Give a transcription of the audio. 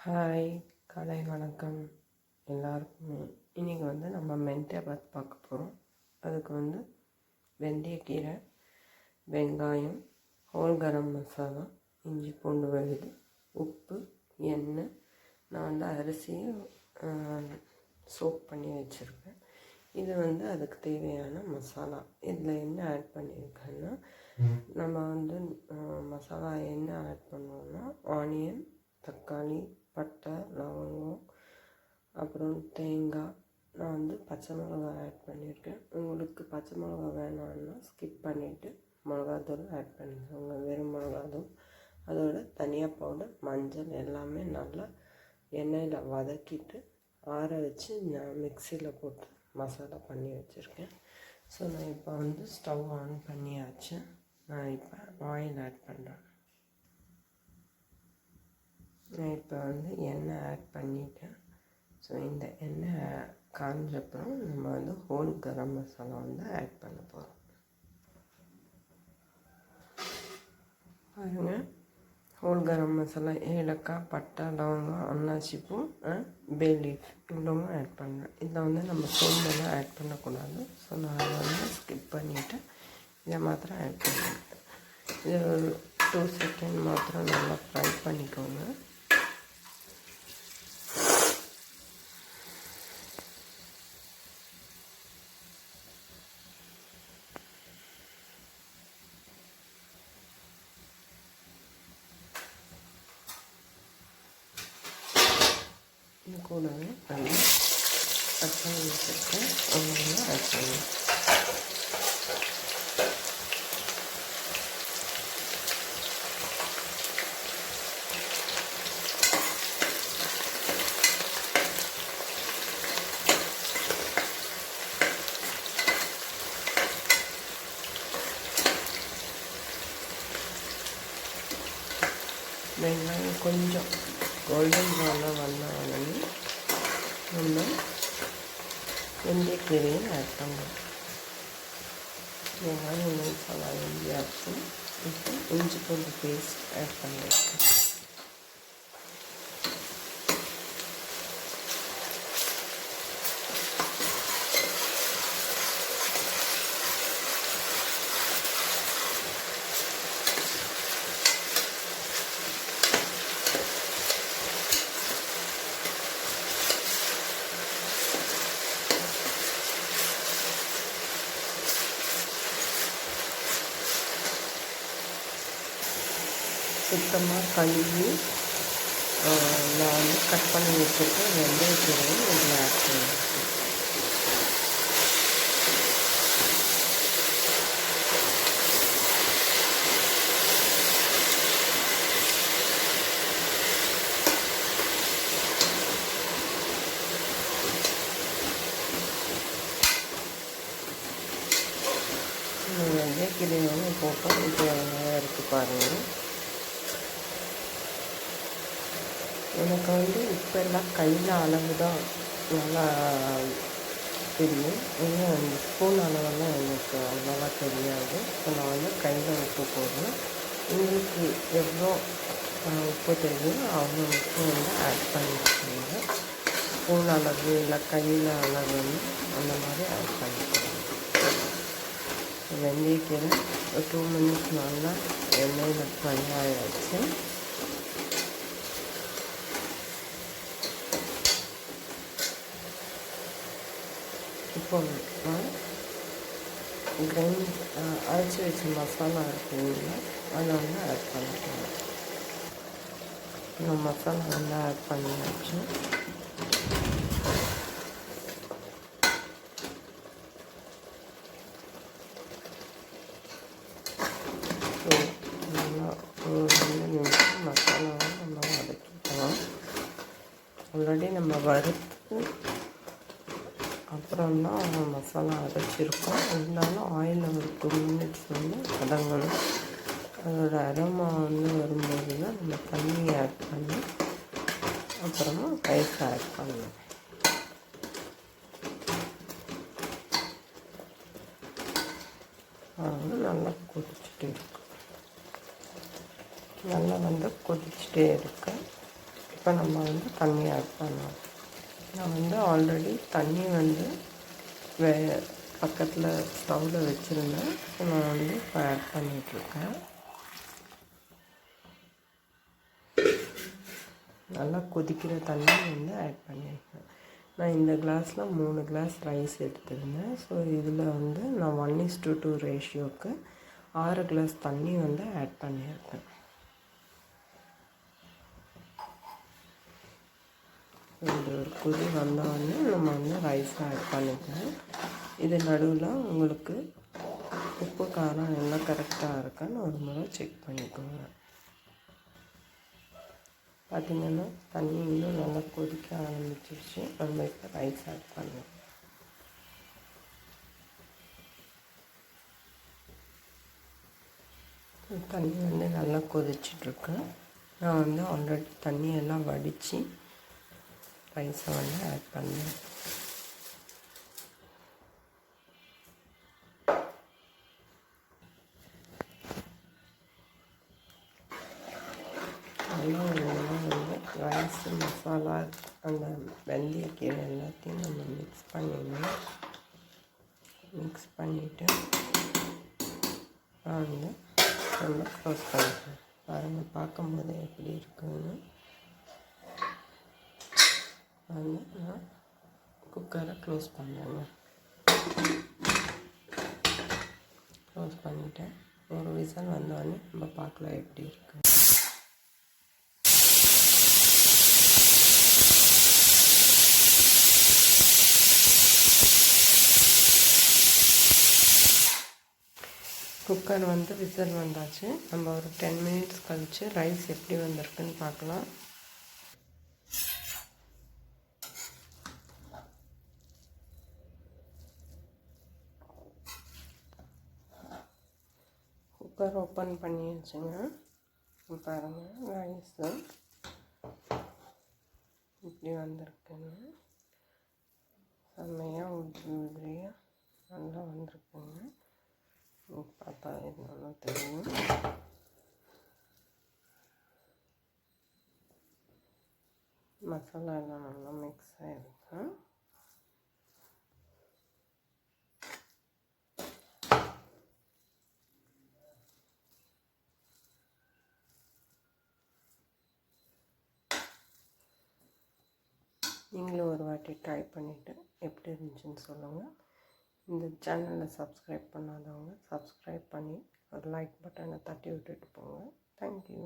Hi, காலை வணக்கம் எல்லாருக்குமே. இன்றைக்கி நம்ம மென்டே பாத் பார்க்க போகிறோம். அதுக்கு வெந்தயக்கீரை, வெங்காயம், ஹோல் கரம் மசாலா, இஞ்சி பூண்டு விழுது, உப்பு, எண்ணெய். நான் அரிசியை சோக் பண்ணி வச்சுருக்கேன். இது அதுக்கு தேவையான மசாலா. இதில் என்ன ஆட் பண்ணியிருக்கேன்னா, நம்ம மசாலா என்ன ஆட் பண்ணுவோம்னா, ஆனியன், தக்காளி, பட்டை, லவங்கம், அப்புறம் தேங்காய். நான் பச்சை மிளகாய் ஆட் பண்ணியிருக்கேன். உங்களுக்கு பச்சை மிளகாய் வேணான்னா ஸ்கிப் பண்ணிவிட்டு மிளகாத்தூள் ஆட் பண்ணிக்கோங்க. வெறும் மிளகாத்தூள், அதோட தனியா பவுடர், மஞ்சள் எல்லாமே நல்லா எண்ணெயில் வதக்கிட்டு ஆற வச்சு நான் மிக்சியில் போட்டு மசாலா பண்ணி வச்சுருக்கேன். ஸோ நான் இப்போ ஸ்டவ் ஆன் பண்ணியாச்சு. நான் இப்போ ஆயில் ஆட் பண்ணுறேன். நான் இப்போ எண்ணெய் ஆட் பண்ணிட்டேன். ஸோ இந்த எண்ணெய் காஞ்சப்பறம் நம்ம ஹோல் கரம் மசாலா ஆட் பண்ண போகிறோம். பாருங்கள், ஹோல் கரம் மசாலா, ஏலக்காய், பட்டை, லவங்கம், அன்னாசி பூ, பே லீஃப் இவ்வளவும் ஆட் பண்ணுறேன். இதில் நம்ம சோம்பெல்லாம் ஆட் பண்ணக்கூடாது. ஸோ நான் அதை ஸ்கிப் பண்ணிவிட்டு இதை மாத்திரம் ஆட் பண்ணியிருக்கேன். இது ஒரு 2 செகண்ட் மாத்திரம் நல்லா ஃப்ரை பண்ணிக்கோங்க. இது கூடவே பண்ணி தக்காளி வச்சுருக்கேன், ஒன்று ஆட் பண்ணி வெங்காயம் கொஞ்சம் கோல்டன் ப்ரௌனாக வந்தாலே நம்ம வெந்தயக்கீரையை ஆட் பண்ணுறோம். வெங்காயம் மசாலா ஆச்சு. இப்போ இஞ்சி பூண்டு பேஸ்ட் ஆட் பண்ணியிருக்கேன். சுத்தமாக கழுவி நான் கட் பண்ணி வச்சுருக்கேன் வெந்தயக்கீரையும் இதில் ஆட் பண்ணியிருக்கேன். வெந்தயக்கீரையும் போட்டோம். இப்போ இருக்குது பாருங்கள். எனக்கு இப்போல்லாம் கையில் அளவு தான் நல்லா தெரியும். இன்னும் அந்த ஸ்பூன் அளவெல்லாம் எனக்கு அவ்வளோவா தெரியாது. இப்போ நான் கையில் உப்பு போடுறேன். உங்களுக்கு எவ்வளோ உப்பு தெரியும் அவ்வளோ உப்பு ஆட் பண்ணிக்கோங்க. ஸ்பூன் அளவு இல்லை கையில் அளவு அந்த மாதிரி ஆட் பண்ணிக்கோங்க. வெந்தயக்கீரை ஒரு 2 மினிட்ஸ் நல்லா எண்ணெயில் ஃப்ரை ஆகிடுச்சு. இப்போ அரைச்சி வச்ச மசாலா இருக்குங்களா, அதை ஆட் பண்ணிக்கலாம். நான் மசாலா ஆட் பண்ணியாச்சு. ஸோ நல்லா ஒரு 2 நிமிஷம் மசாலாவை நம்ம வதக்கிக்கலாம். ஆல்ரெடி நம்ம வறுத்து அப்புறம் தான் மசாலா அரைச்சிருக்கோம். இருந்தாலும் ஆயிலில் ஒரு 2 மினிட்ஸ் வதங்கணும். அதோட அரோமா வரும்போது தான் நம்ம தண்ணி ஆட் பண்ணி அப்புறமா ரைஸ் ஆட் பண்ணணும். நல்லா கொதிச்சுட்டே இருக்கு. நல்லா கொதிச்சுட்டே இருக்கு. இப்போ நம்ம வந்து தண்ணி ஆட் பண்ணலாம். நான் வந்து ஆல்ரெடி தண்ணி வந்து பக்கத்தில் ஸ்டவ்வில் வச்சுருந்தேன். நான் வந்து இப்போ ஆட் பண்ணிகிட்ருக்கேன். நல்லா கொதிக்கிற தண்ணி வந்து ஆட் பண்ணியிருக்கேன். நான் இந்த கிளாஸில் 3 கிளாஸ் ரைஸ் எடுத்திருந்தேன். ஸோ இதில் வந்து நான் 1:2 ரேஷியோவுக்கு 6 கிளாஸ் தண்ணி வந்து ஆட் பண்ணியிருக்கேன். இது ஒரு கொதி வந்தோடனே நம்ம வந்து ரைஸ் ஆட் பண்ணிக்கலாம். இது நடுவில் உங்களுக்கு உப்பு காரம் எல்லாம் கரெக்டாக இருக்கான்னு ஒரு முறை செக் பண்ணிக்கோங்க. பார்த்திங்கன்னா தண்ணி இன்னும் நல்லா கொதிக்க ஆரம்பிச்சிருச்சு. நம்ம இப்போ ரைஸ் ஆட் பண்ணலாம். தண்ணி வந்து நல்லா கொதிச்சிட்ருக்கு. நான் வந்து ஆல்ரெடி தண்ணியெல்லாம் வடித்து ரைஸை வந்து ஆட் பண்ணேன். நல்லா வந்து ரைஸ் மசாலா அந்த வெந்தயக்கீரை எல்லாத்தையும் நம்ம மிக்ஸ் பண்ணிடணும். மிக்ஸ் பண்ணிவிட்டு நான் வந்து நல்லா க்ளோஸ் பண்ணிக்கிறேன். பாருங்கள், பார்க்கும்போது எப்படி இருக்குன்னு. வந்து நான் குக்கரை க்ளோஸ் பண்ணேங்க. க்ளோஸ் பண்ணிவிட்டேன். ஒரு விசில் வந்தோடனே நம்ம பார்க்கலாம் எப்படி இருக்கு. குக்கர் வந்து விசில் வந்தாச்சு. நம்ம ஒரு 10 மினிட்ஸ் கழித்து ரைஸ் எப்படி வந்திருக்குன்னு பார்க்கலாம். குக்கர் ஓப்பன் பண்ணியாச்சுங்க. பாருங்கள், ரைஸு இப்படி வந்திருக்குங்க. செம்மையாக உதிரியாக நல்லா வந்திருக்குங்க. பார்த்தா என்னன்னு தெரியும். மசாலா எல்லாம் நல்லா மிக்ஸ் ஆகிருக்கு. நீங்களும் ஒரு வாட்டி ட்ரை பண்ணிவிட்டு எப்படி இருந்துச்சுன்னு சொல்லுங்கள். இந்த சேனலை சப்ஸ்கிரைப் பண்ணாதவங்க சப்ஸ்கிரைப் பண்ணி ஒரு லைக் பட்டனை தட்டி விட்டுட்டு போங்க. தேங்க்யூ.